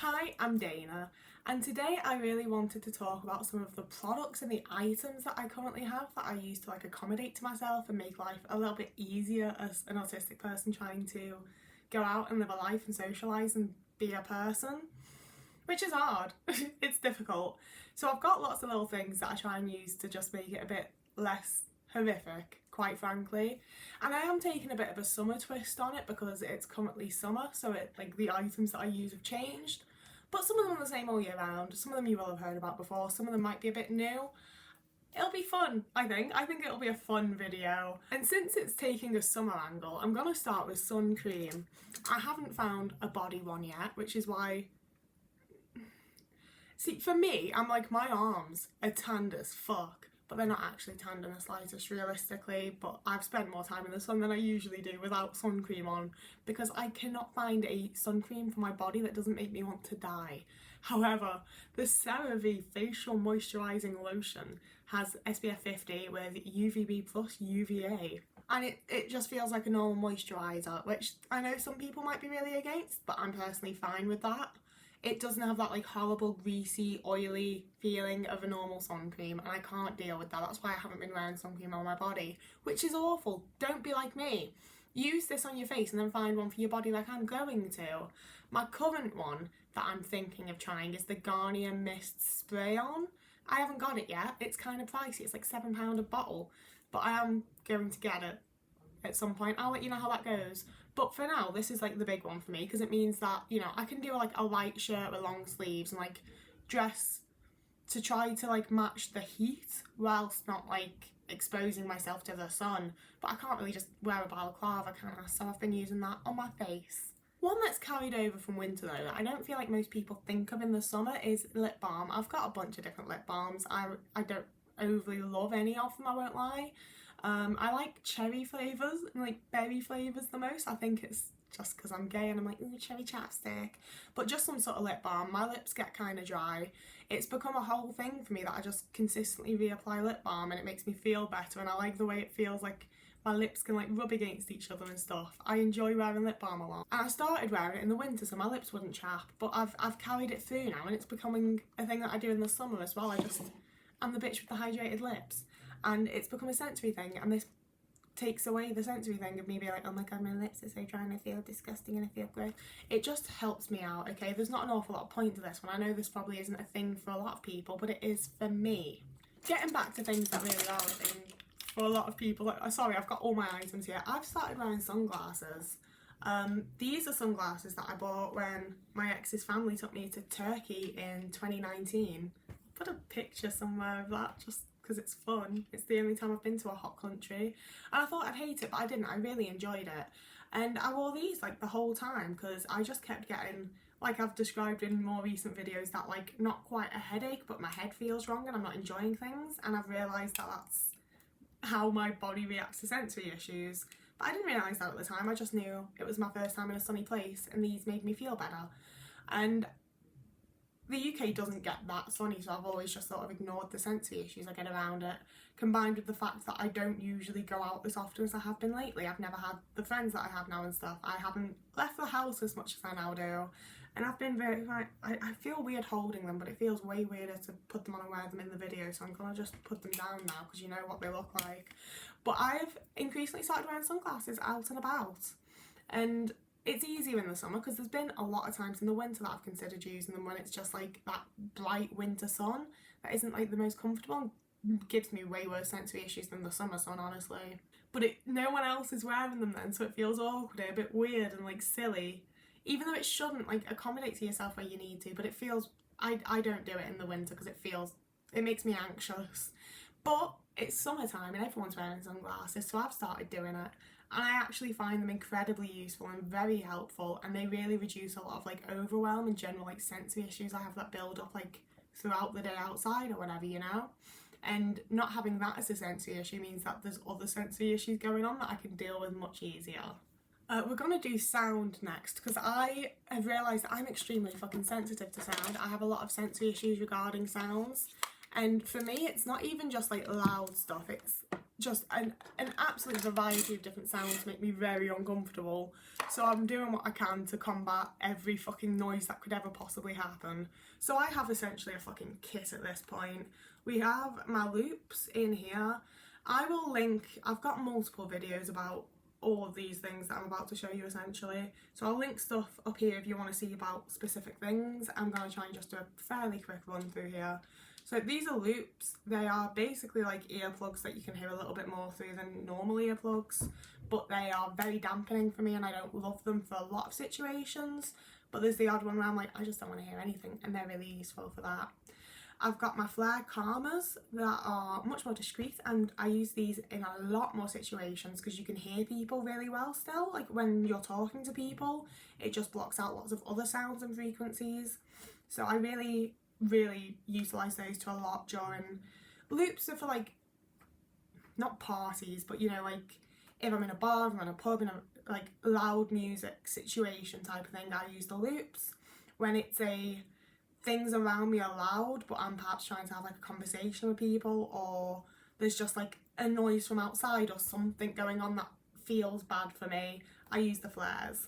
Hi, I'm Dana, and today I really wanted to talk about some of the products and the items that I currently have that I use to accommodate to myself and make life a little bit easier as an autistic person trying to go out and live a life and socialise and be a person, which is hard. It's difficult. So I've got lots of little things that I try and use to just make it a bit less horrific, quite frankly. And I am taking a bit of a summer twist on it because it's currently summer, so the items that I use have changed. But some of them are the same all year round. Some of them you will have heard about before. Some of them might be a bit new. It'll be fun, I think. I think it'll be a fun video. And since it's taking a summer angle, I'm going to start with sun cream. I haven't found a body one yet, which is why... See, for me, I'm like, my arms are tanned as fuck. But they're not actually tanned in the slightest, realistically. But I've spent more time in the sun than I usually do without sun cream on because I cannot find a sun cream for my body that doesn't make me want to die. However, the CeraVe Facial Moisturising Lotion has SPF 50 with UVB plus UVA. And it just feels like a normal moisturiser, which I know some people might be really against, but I'm personally fine with that. It doesn't have that horrible greasy oily feeling of a normal sun cream, and I can't deal with that. That's why I haven't been wearing sun cream on my body, which is awful. Don't be like me. Use this on your face and then find one for your body like I'm going to. My current one that I'm thinking of trying is the Garnier Mist Spray On. I haven't got it yet. It's kind of pricey. It's like £7 a bottle, but I am going to get it at some point. I'll let you know how that goes. But for now, this is the big one for me because it means that, I can do a light shirt with long sleeves and dress to try to match the heat whilst not exposing myself to the sun. But I can't really just wear a balaclava, can I? So I've been using that on my face. One that's carried over from winter though that I don't feel like most people think of in the summer is lip balm. I've got a bunch of different lip balms. I don't overly love any of them, I won't lie. I like cherry flavours and berry flavours the most. I think it's just because I'm gay and I'm like, ooh, cherry chapstick. But just some sort of lip balm. My lips get kind of dry. It's become a whole thing for me that I just consistently reapply lip balm and it makes me feel better, and I like the way it feels like my lips can rub against each other and stuff. I enjoy wearing lip balm a lot. And I started wearing it in the winter so my lips wouldn't chap, but I've carried it through now and it's becoming a thing that I do in the summer as well. I'm the bitch with the hydrated lips. And it's become a sensory thing, and this takes away the sensory thing of me being like, oh my god, my lips are so dry and I feel disgusting and I feel gross. It just helps me out, okay? There's not an awful lot of point to this one. I know this probably isn't a thing for a lot of people, but it is for me. Getting back to things that really are a thing for a lot of people. Sorry, I've got all my items here. I've started wearing sunglasses. These are sunglasses that I bought when my ex's family took me to Turkey in 2019. Put a picture somewhere of that just because it's fun. It's the only time I've been to a hot country, and I thought I'd hate it, but I didn't. I really enjoyed it, and I wore these the whole time because I just kept getting, I've described in more recent videos, that not quite a headache, but my head feels wrong and I'm not enjoying things, and I've realised that that's how my body reacts to sensory issues. But I didn't realise that at the time. I just knew it was my first time in a sunny place and these made me feel better. And the UK doesn't get that sunny, so I've always just sort of ignored the sensory issues I get around it, combined with the fact that I don't usually go out as often as I have been lately. I've never had the friends that I have now and stuff. I haven't left the house as much as I now do, and I've been very, I feel weird holding them, but it feels way weirder to put them on and wear them in the video, so I'm gonna just put them down now because you know what they look like. But I've increasingly started wearing sunglasses out and about, and it's easier in the summer because there's been a lot of times in the winter that I've considered using them when it's just that bright winter sun that isn't the most comfortable and gives me way worse sensory issues than the summer sun, honestly. But no one else is wearing them then, so it feels awkward, a bit weird and silly, even though it shouldn't accommodate to yourself where you need to. But it feels, I don't do it in the winter because it makes me anxious. But it's summertime and everyone's wearing sunglasses, so I've started doing it. And I actually find them incredibly useful and very helpful, and they really reduce a lot of overwhelm and general sensory issues I have that build up throughout the day outside or whatever, and not having that as a sensory issue means that there's other sensory issues going on that I can deal with much easier. We're going to do sound next because I have realised that I'm extremely fucking sensitive to sound. I have a lot of sensory issues regarding sounds, and for me it's not even just loud stuff, it's just an absolute variety of different sounds make me very uncomfortable. So I'm doing what I can to combat every fucking noise that could ever possibly happen. So I have essentially a fucking kit at this point. We have my loops in here. I will link, I've got multiple videos about all of these things that I'm about to show you essentially. So I'll link stuff up here if you want to see about specific things. I'm going to try and just do a fairly quick run through here. So these are loops. They are basically like earplugs that you can hear a little bit more through than normal earplugs, but they are very dampening for me and I don't love them for a lot of situations. But there's the odd one where I'm like, I just don't want to hear anything, and they're really useful for that. I've got my flare calmers that are much more discreet, and I use these in a lot more situations because you can hear people really well still. Like when you're talking to people, it just blocks out lots of other sounds and frequencies. So I really utilise those to a lot during loops. Are for like, not parties, but you know, like if I'm in a bar, if I'm in a pub, in a like loud music situation type of thing, I use the loops. When it's a things around me are loud but I'm perhaps trying to have like a conversation with people, or there's just like a noise from outside or something going on that feels bad for me, I use the flares.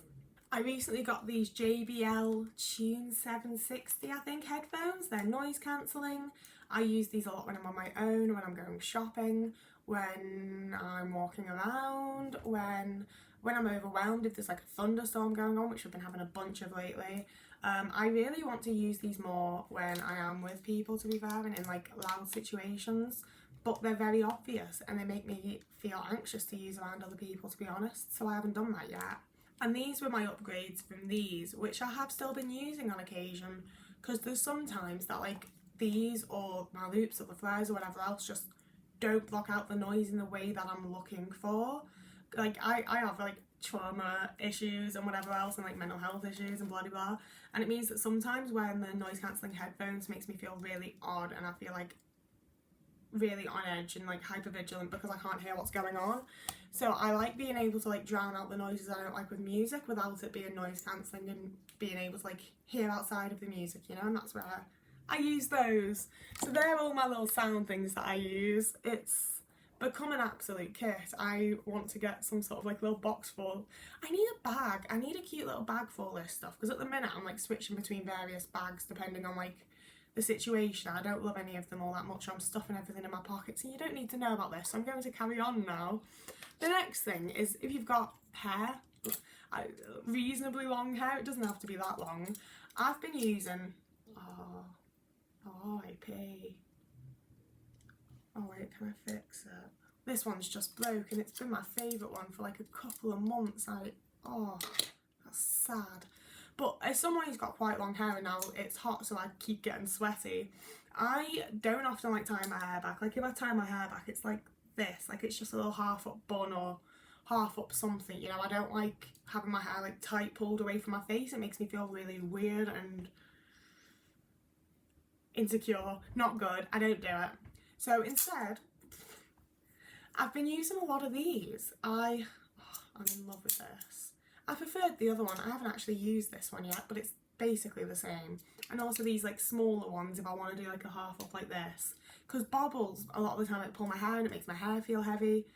I recently got these JBL Tune 760 I think headphones. They're noise cancelling. I use these a lot when I'm on my own, when I'm going shopping, when I'm walking around, when I'm overwhelmed, if there's like a thunderstorm going on, which I've been having a bunch of lately. I really want to use these more when I am with people, to be fair, and in like loud situations, but they're very obvious and they make me feel anxious to use around other people, to be honest, so I haven't done that yet. And these were my upgrades from these, which I have still been using on occasion, because there's sometimes that like these or my loops or the flares or whatever else just don't block out the noise in the way that I'm looking for. Like I have like trauma issues and whatever else, and like mental health issues and blah blah, and it means that sometimes when the noise cancelling headphones makes me feel really odd and I feel like really on edge and like hyper vigilant because I can't hear what's going on. So I like being able to like drown out the noises I don't like with music without it being noise cancelling, and being able to like hear outside of the music, you know, and that's where I use those. So they're all my little sound things that I use. It's become an absolute kit. I want to get some sort of like little box full. I need a bag. I need a cute little bag for all this stuff, because at the minute I'm like switching between various bags depending on like the situation. I don't love any of them all that much. I'm stuffing everything in my pockets and you don't need to know about this, so I'm going to carry on now. The next thing is, if you've got hair, reasonably long hair, it doesn't have to be that long. I've been using, R.I.P. Oh wait, can I fix it? This one's just broken. It's been my favourite one for like a couple of months. That's sad. But as someone who's got quite long hair and now it's hot, so I keep getting sweaty, I don't often like tying my hair back. Like if I tie my hair back, it's like this, like it's just a little half up bun or half up something, you know. I don't like having my hair like tight pulled away from my face. It makes me feel really weird and insecure. Not good. I don't do it. So instead, I've been using a lot of these. I'm in love with this. I preferred the other one. I haven't actually used this one yet, but it's basically the same. And also these like smaller ones if I want to do like a half up like this. Because bobbles, a lot of the time, it pull my hair and it makes my hair feel heavy.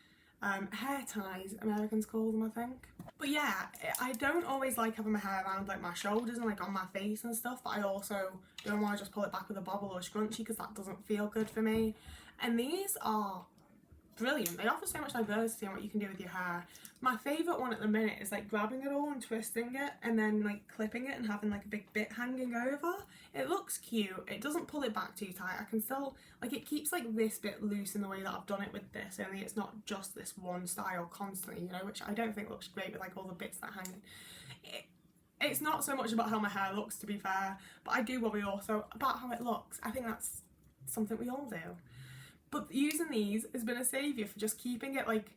Hair ties, Americans call them, I think. But yeah, I don't always like having my hair around like my shoulders and like on my face and stuff, but I also don't want to just pull it back with a bobble or a scrunchie because that doesn't feel good for me. And these are brilliant. They offer so much diversity on what you can do with your hair. My favourite one at the minute is like grabbing it all and twisting it and then like clipping it and having like a big bit hanging over. It looks cute. It doesn't pull it back too tight. I can still, like, it keeps like this bit loose in the way that I've done it with this, only it's not just this one style constantly, you know, which I don't think looks great with like all the bits that hang. It's not so much about how my hair looks, to be fair, but I do worry also about how it looks. I think that's something we all do. But using these has been a saviour for just keeping it like,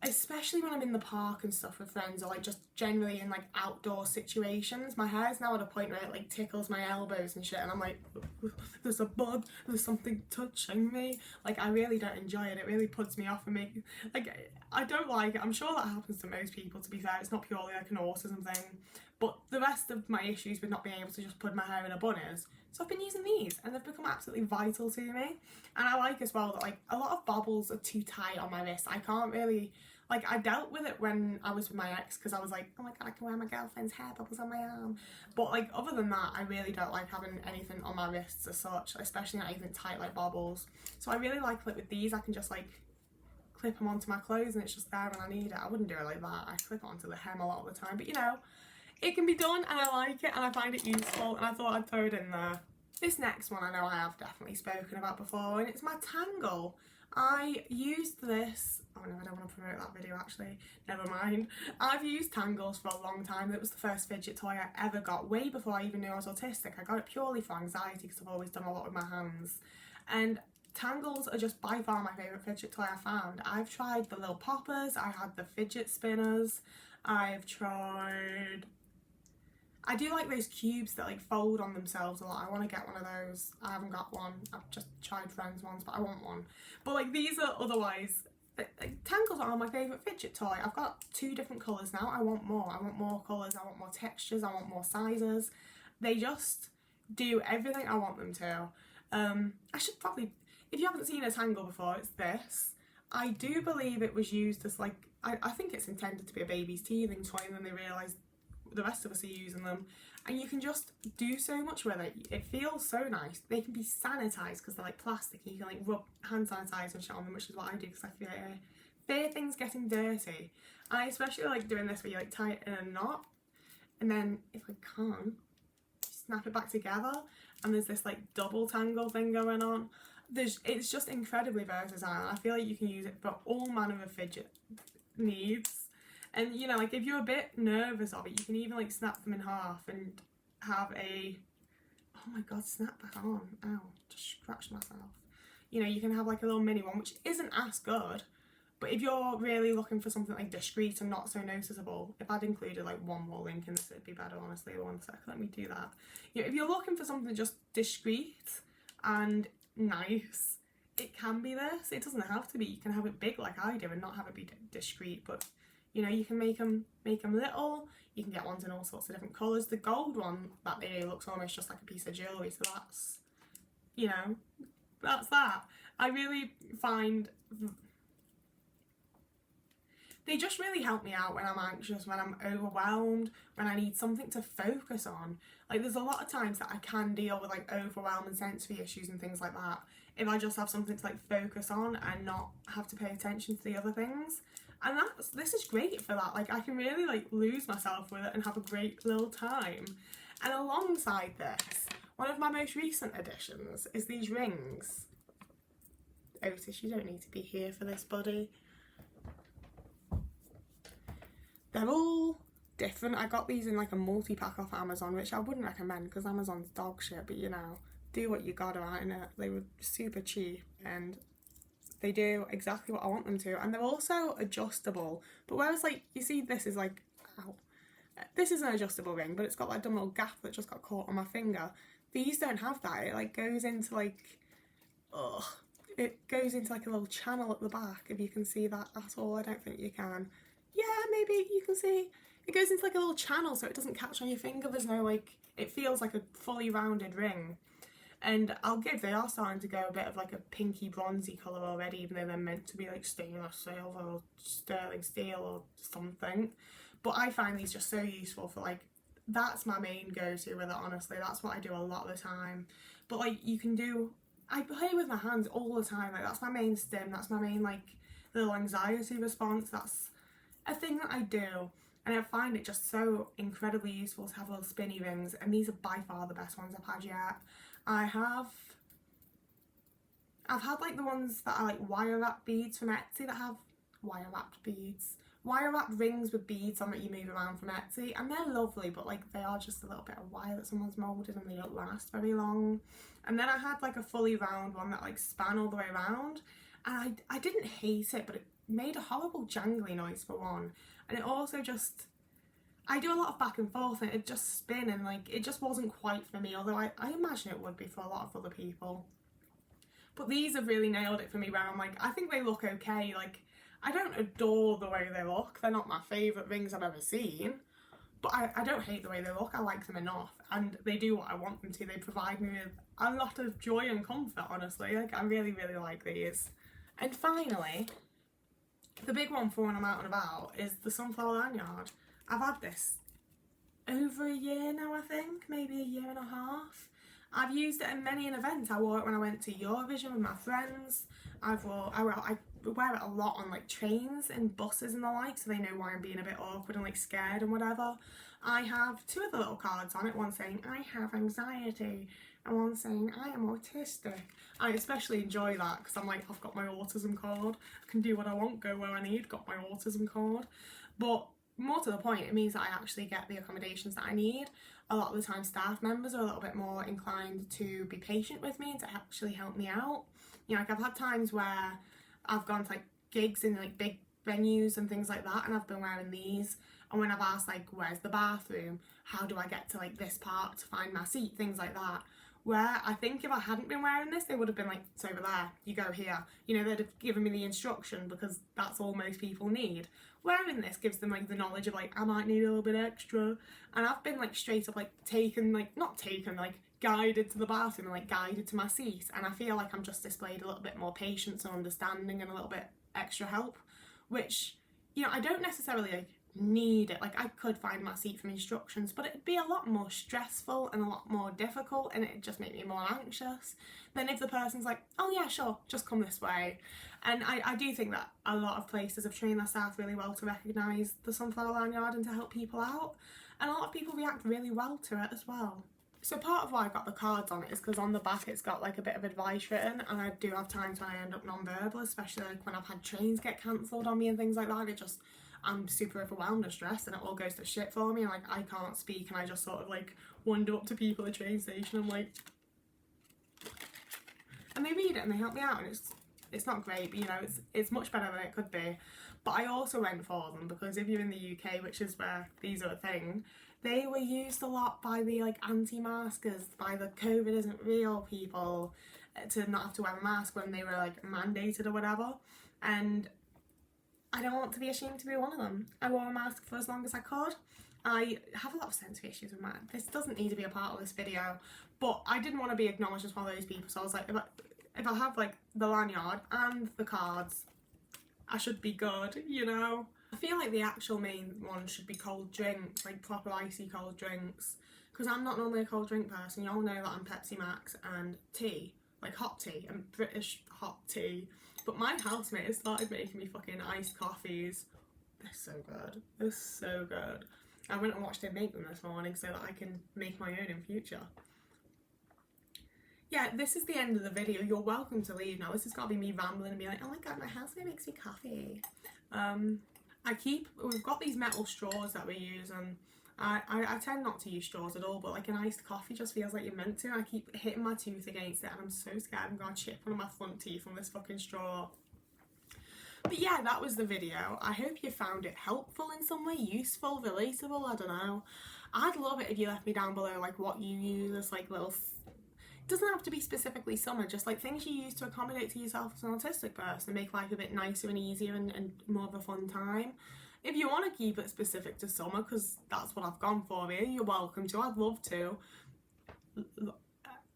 especially when I'm in the park and stuff with friends, or like just generally in like outdoor situations. My hair's now at a point where it like tickles my elbows and shit, and I'm like, there's a bug, there's something touching me. Like I really don't enjoy it. It really puts me off and I don't like it. I'm sure that happens to most people, to be fair. It's not purely like an autism thing, But the rest of my issues with not being able to just put my hair in a bun is, so I've been using these and they've become absolutely vital to me. And I like as well that like a lot of bobbles are too tight on my wrist. I can't really, like I dealt with it when I was with my ex because I was like, oh my god, I can wear my girlfriend's hair bubbles on my arm. But like other than that, I really don't like having anything on my wrists as such, especially not anything tight like bobbles. So I really like it with these. I can just like clip them onto my clothes and it's just there when I need it. I wouldn't do it like that. I clip it onto the hem a lot of the time, but you know, it can be done and I like it and I find it useful and I thought I'd throw it in there. This next one I know I have definitely spoken about before and it's my Tangle. I used this, oh no, I don't want to promote that video actually, never mind. I've used Tangles for a long time. It was the first fidget toy I ever got, way before I even knew I was autistic. I got it purely for anxiety because I've always done a lot with my hands. And Tangles are just by far my favourite fidget toy I found. I've tried the little poppers, I had the fidget spinners, I've tried... I do like those cubes that like fold on themselves a lot. I want to get one of those. I haven't got one. I've just tried friends ones, but I want one. But like these are otherwise... Tangles are my favourite fidget toy. I've got 2 different colours now. I want more. I want more colours. I want more textures. I want more sizes. They just do everything I want them to. I should probably... If you haven't seen a Tangle before, it's this. I do believe it was used as like... I think it's intended to be a baby's teething toy and then they realised the rest of us are using them. And you can just do so much with it. It feels so nice. They can be sanitised because they're like plastic and you can like rub hand sanitizer and shit on them, which is what I do because I fear things getting dirty. And I especially like doing this where you like tie it in a knot and then if I can't, snap it back together and there's this like double tangle thing going on. It's just incredibly versatile. I feel like you can use it for all manner of fidget needs. And you know, like if you're a bit nervous of it, you can even like snap them in half and have a... Oh my god, snap back on. Ow, just scratched myself. You know, you can have like a little mini one, which isn't as good. But if you're really looking for something like discreet and not so noticeable, if I'd included like one more link in this, it'd be better, honestly. 1 sec, let me do that. You know, if you're looking for something just discreet and nice, it can be this. It doesn't have to be. You can have it big like I do and not have it be discreet, but you know, you can make them little. You can get ones in all sorts of different colours. The gold one that they do looks almost just like a piece of jewellery, so that's, you know, that's that. I really find they just really help me out when I'm anxious, when I'm overwhelmed, when I need something to focus on. Like there's a lot of times that I can deal with like overwhelm and sensory issues and things like that if I just have something to like focus on and not have to pay attention to the other things. And this is great for that. Like I can really like lose myself with it and have a great little time. And alongside this, one of my most recent additions is these rings. Otis, you don't need to be here for this, buddy. They're all different. I got these in like a multi-pack off Amazon, which I wouldn't recommend because Amazon's dog shit, but you know, do what you gotta, right? And they were super cheap and they do exactly what I want them to, and they're also adjustable. But whereas like, you see this is like, ow, this is an adjustable ring, but it's got like a dumb little gap that just got caught on my finger. These don't have that. It like goes into like, ugh, it goes into like a little channel at the back, if you can see that at all. I don't think you can. Yeah, maybe you can see. It goes into like a little channel so it doesn't catch on your finger. There's no like, it feels like a fully rounded ring. And they are starting to go a bit of like a pinky bronzy colour already, even though they're meant to be like stainless silver or sterling steel or something. But I find these just so useful for like, that's my main go-to with it, honestly. That's what I do a lot of the time. But like you can do, I play with my hands all the time. Like that's my main stim, that's my main like little anxiety response. That's a thing that I do. And I find it just so incredibly useful to have little spinny rings. And these are by far the best ones I've had yet. I've had like the ones that are like wire wrap beads from Etsy that have wire wrapped rings with beads on that you move around from Etsy, and they're lovely, but like they are just a little bit of wire that someone's moulded and they don't last very long. And then I had like a fully round one that like span all the way around, and I didn't hate it, but it made a horrible jangly noise for one, and it also just, I do a lot of back and forth and it just spin, and like it just wasn't quite for me, although I imagine it would be for a lot of other people. But these have really nailed it for me, where I'm like, I think they look okay. Like, I don't adore the way they look, they're not my favourite rings I've ever seen, But I don't hate the way they look. I like them enough, and they do what I want them to. They provide me with a lot of joy and comfort, honestly. Like, I really, really like these. And finally, the big one for when I'm out and about is the sunflower lanyard. I've had this over a year now, I think, maybe a year and a half. I've used it in many an event. I wore it when I went to Eurovision with my friends. I wear it a lot on like trains and buses and the like, so they know why I'm being a bit awkward and like scared and whatever. I have two of the little cards on it, one saying I have anxiety and one saying I am autistic. I especially enjoy that because I'm like, I've got my autism card, I can do what I want, go where I need, got my autism card. But more to the point, it means that I actually get the accommodations that I need. A lot of the time staff members are a little bit more inclined to be patient with me and to actually help me out. You know, like I've had times where I've gone to like gigs in like big venues and things like that, and I've been wearing these, and when I've asked like where's the bathroom, how do I get to like this part to find my seat, things like that, where I think if I hadn't been wearing this they would have been like, it's over there, you go here, you know, they'd have given me the instruction because that's all most people need. Wearing this gives them like the knowledge of like, I might need a little bit extra, and I've been like straight up like guided to the bathroom and like guided to my seat, and I feel like I'm just displayed a little bit more patience and understanding and a little bit extra help, which, you know, I don't necessarily like need it. Like I could find my seat from instructions, but it'd be a lot more stressful and a lot more difficult, and it'd just make me more anxious than if the person's like, oh yeah, sure, just come this way. And I do think that a lot of places have trained their staff really well to recognise the sunflower lanyard and to help people out, and a lot of people react really well to it as well. So part of why I got the cards on it is because on the back it's got like a bit of advice written, and I do have times when I end up non-verbal, especially like when I've had trains get cancelled on me and things like that. I'm super overwhelmed and stressed, and it all goes to shit for me, and like I can't speak, and I just sort of like wander up to people at the train station and like, and they read it and they help me out, and it's not great, but you know, it's much better than it could be. But I also went for them because if you're in the UK, which is where these are a thing, they were used a lot by the like anti-maskers, by the COVID isn't real people, to not have to wear a mask when they were like mandated or whatever. And I don't want to be ashamed to be one of them. I wore a mask for as long as I could. I have a lot of sensory issues with mine. This doesn't need to be a part of this video, but I didn't want to be acknowledged as one of those people, so I was like, if I have like the lanyard and the cards, I should be good, you know? I feel like the actual main one should be cold drinks, like proper icy cold drinks, because I'm not normally a cold drink person. You all know that I'm Pepsi Max and tea, like hot tea and British hot tea. But my housemate has started making me fucking iced coffees. They're so good. They're so good. I went and watched him make them this morning so that I can make my own in future. Yeah, this is the end of the video. You're welcome to leave now. This has got to be me rambling and be like, oh my god, my housemate makes me coffee. We've got these metal straws that we use, and I tend not to use straws at all, but like an iced coffee just feels like you're meant to, and I keep hitting my tooth against it, and I'm so scared I'm going to chip one of my front teeth from this fucking straw. But yeah, that was the video. I hope you found it helpful in some way, useful, relatable, I don't know. I'd love it if you left me down below like what you use as like little, it doesn't have to be specifically summer, just like things you use to accommodate to yourself as an autistic person, make life a bit nicer and easier and more of a fun time. If you want to keep it specific to summer, because that's what I've gone for here, you're welcome to. I'd love to.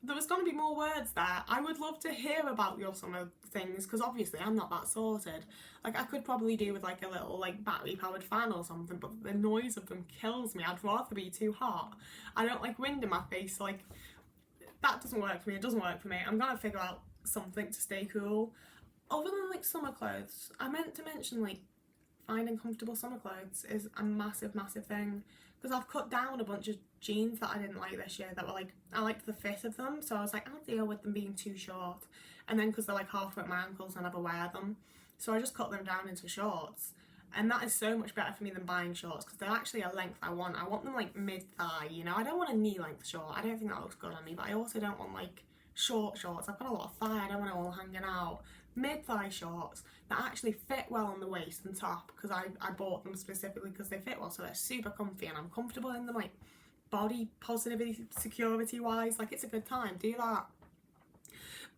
There was going to be more words there. I would love to hear about your summer things, because obviously I'm not that sorted. Like I could probably do with like a little like battery powered fan or something, but the noise of them kills me. I'd rather be too hot. I don't like wind in my face, so like that doesn't work for me. It doesn't work for me. I'm gonna figure out something to stay cool. Other than like summer clothes, I meant to mention like finding comfortable summer clothes is a massive thing, because I've cut down a bunch of jeans that I didn't like this year that were like, I liked the fit of them, so I was like, I'll deal with them being too short, and then because they're like halfway at my ankles I never wear them, so I just cut them down into shorts, and that is so much better for me than buying shorts, because they're actually a length I want them like mid-thigh, you know. I don't want a knee length short, I don't think that looks good on me, but I also don't want like short shorts. I've got a lot of thigh, I don't want it all hanging out. Mid-thigh shorts that actually fit well on the waist and top, because I bought them specifically because they fit well, so they're super comfy and I'm comfortable in them, like body positivity, security wise, like it's a good time, do that.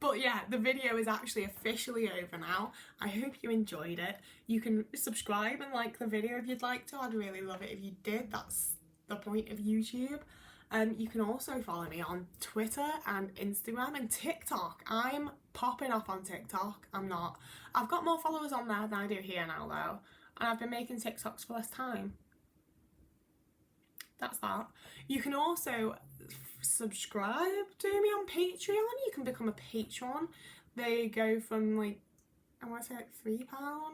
But yeah, the video is actually officially over now. I hope you enjoyed it. You can subscribe and like the video if you'd like to. I'd really love it if you did. That's the point of YouTube. You can also follow me on Twitter and Instagram and TikTok. I'm popping off on TikTok. I've got more followers on there than I do here now though, and I've been making TikToks for less time. That's that. You can also subscribe to me on Patreon. You can become a patron. They go from like, I want to say like £3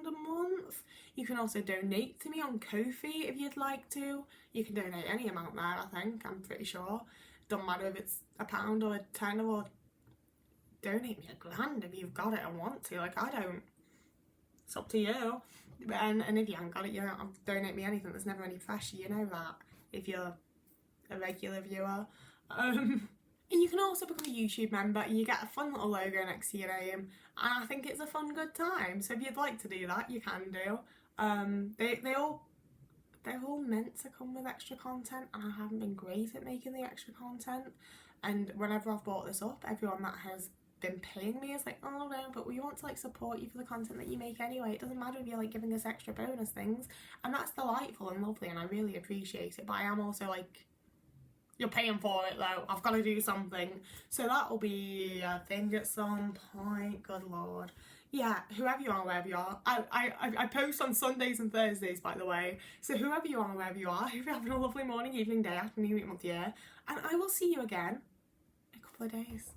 a month. You can also donate to me on Ko-fi if you'd like to. You can donate any amount there, I think, I'm pretty sure. Doesn't matter if it's £1 or £10 or donate me £1,000 if you've got it and want to. Like, I don't. It's up to you. And if you haven't got it, you don't have to donate me anything. There's never any pressure, you know that, if you're a regular viewer. And you can also become a YouTube member and you get a fun little logo next to your name, and I think it's a fun good time. So if you'd like to do that, you can do. They're all meant to come with extra content, and I haven't been great at making the extra content. And whenever I've brought this up, everyone that has been paying me is like, oh no, but we want to like support you for the content that you make anyway. It doesn't matter if you're like giving us extra bonus things, and that's delightful and lovely, and I really appreciate it. But I am also like, you're paying for it though, I've got to do something. So that'll be a thing at some point, good lord. Yeah, whoever you are, wherever you are. I post on Sundays and Thursdays, by the way. So whoever you are, wherever you are, I hope you're having a lovely morning, evening, day, afternoon, week, month, year. And I will see you again in a couple of days.